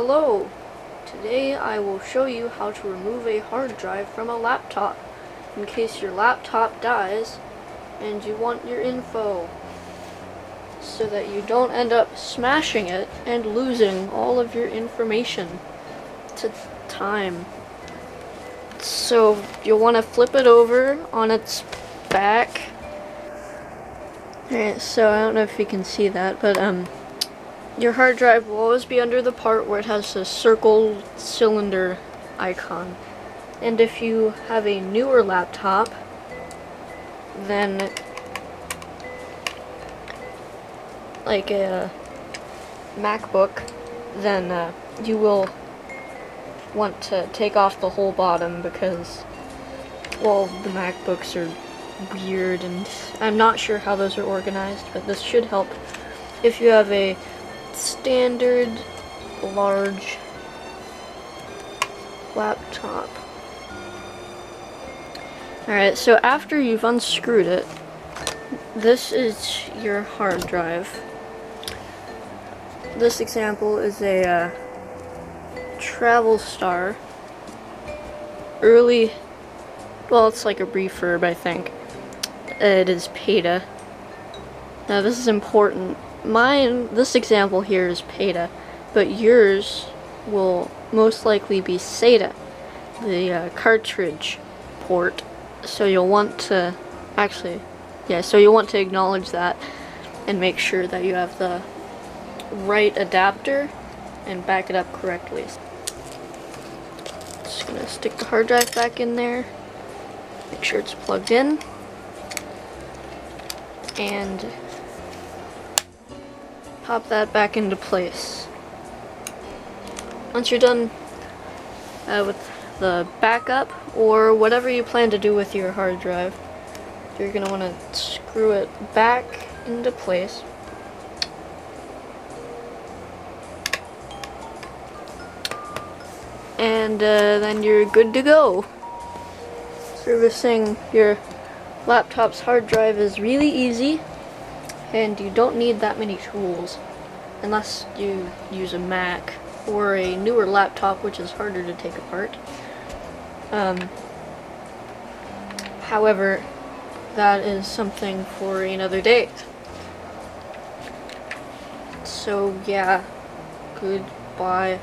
Hello! Today I will show you how to remove a hard drive from a laptop in case your laptop dies and you want your info so that you don't end up smashing it and losing all of your information to time. So you'll want to flip it over on its back. Alright, so I don't know if you can see that, but your hard drive will always be under the part where it has the circle cylinder icon. And if you have a newer laptop, then like a MacBook, then you will want to take off the whole bottom because, well, the MacBooks are weird and I'm not sure how those are organized, but this should help if you have a standard large laptop. Alright, so after you've unscrewed it, this is your hard drive. This example is a Travelstar early, well, it's like a refurb, I think. It is PETA. Now this is important. This example here is PETA, but yours will most likely be SATA, the cartridge port. So you'll want to acknowledge that and make sure that you have the right adapter and back it up correctly. Just gonna stick the hard drive back in there, make sure it's plugged in, and pop that back into place. Once you're done with the backup or whatever you plan to do with your hard drive, you're going to want to screw it back into place. And then you're good to go. Servicing your laptop's hard drive is really easy, and you don't need that many tools unless you use a Mac or a newer laptop, which is harder to take apart. However, that is something for another day. So yeah, goodbye.